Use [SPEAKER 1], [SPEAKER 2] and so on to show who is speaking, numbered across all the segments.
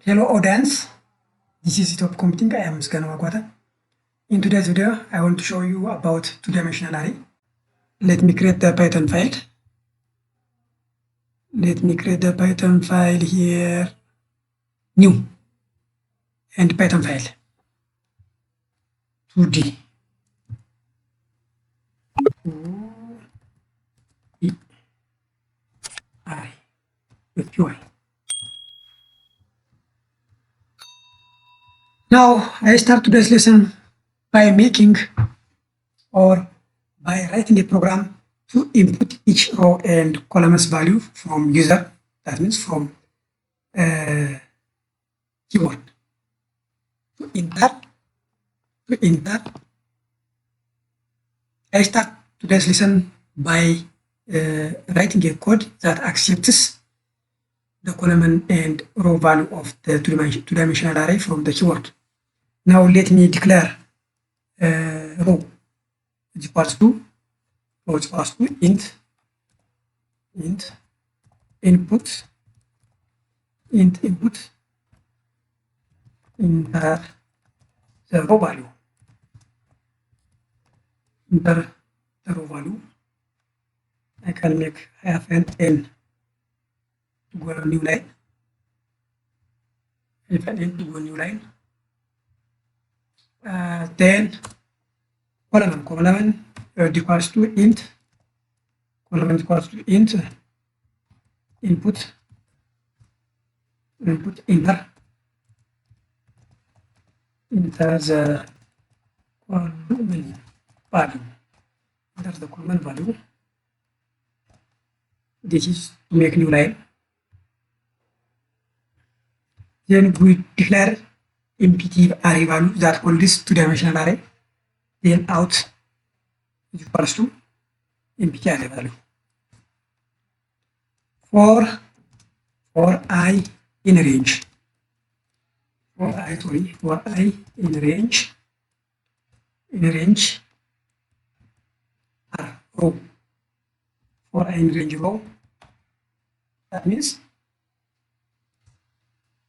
[SPEAKER 1] Hello audience, this is Top Computing. I am Scan Wagwata. In today's video, I want to show you about two-dimensional array. Let me create the Python file. Let me create the Python file here, new, and Python file, 2D. Array with UI. Now, I start today's lesson by making or by writing a program to input each row and columns value from user, that means from keyword. To enter, I start today's lesson by writing a code that accepts the column and row value of the two-dimensional array from the keyword. Now let me declare row is equals to int input enter the row value. Enter the row value. I can make -n to go a new line. -n to go a new line. Then column equals to int input enter the column value. Enter the column value. This is to make new line. Then we declare empty array value that holds two-dimensional array. Then out is equals to empty array value. For I in range. For I in range R row. For I in range row. That means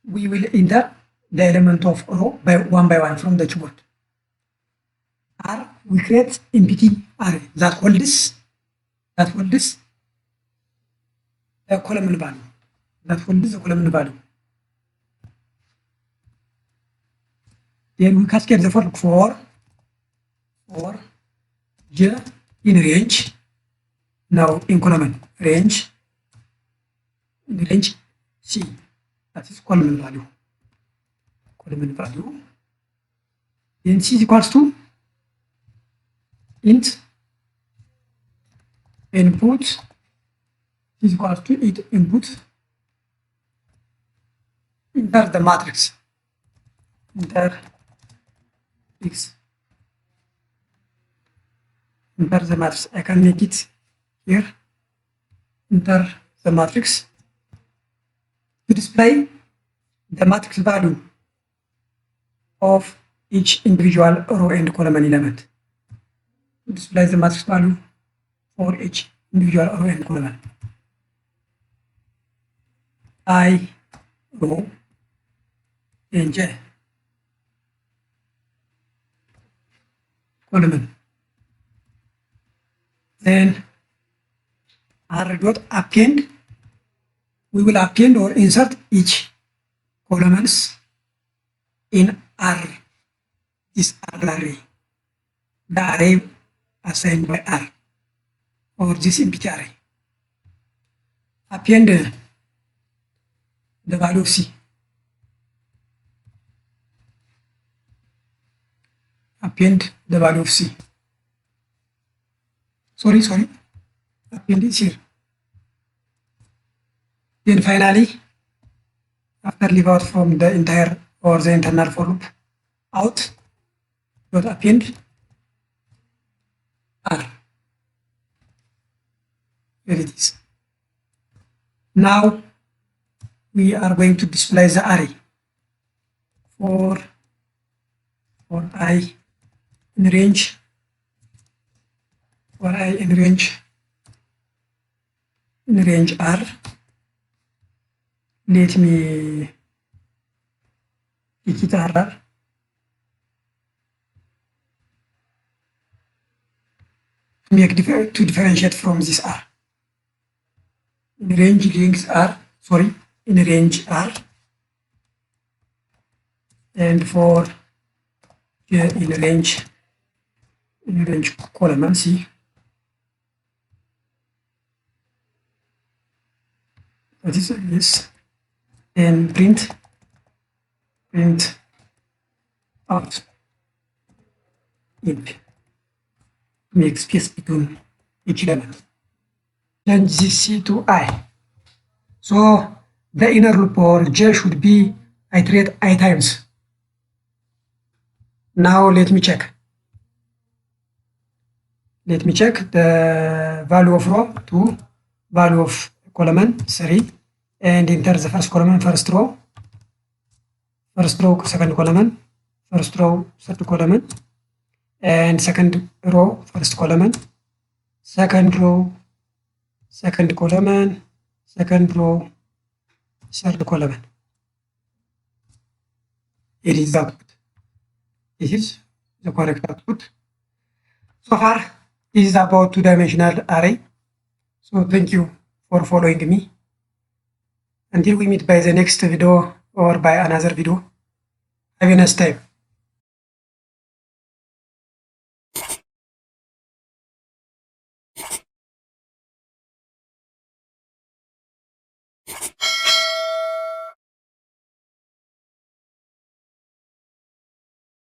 [SPEAKER 1] we will enter the element of row by one from the keyword. R, we create empty array that holds the column value. Then we cascade the for j in range. Now in column range C, that is column value. Then C is equals to int input is equals to int input enter the matrix. Enter the matrix. I can make it here. Enter the matrix to display the matrix value of each individual row and column element. To display the matrix value for each individual row and column. I row and j column. Then R dot append, we will append or insert each columns in R, this R array, the array assigned by R, or this empty array. Append the value of C. Append the value of C. Sorry. Append is here. Then finally, after leave out from the entire or the internal for loop, out dot append R. Here it is. Now we are going to display the array for I in range. For I in range R. Let me digit R. To differentiate from this R. In range length R, in range R, and for in range column C. That is this, and print out int. Make space between each element. Change this C to I. So the inner loop for J should be iterate I times. Now let me check. Let me check the value of row 2, value of column 3, and enter the first column, first row, second column, first row, third column, and second row, first column, second row, second column, second row, third column. It is the output. This is the correct output. So far, this is about two-dimensional array. So thank you for following me. Until we meet by the next video or by another video, have a nice time.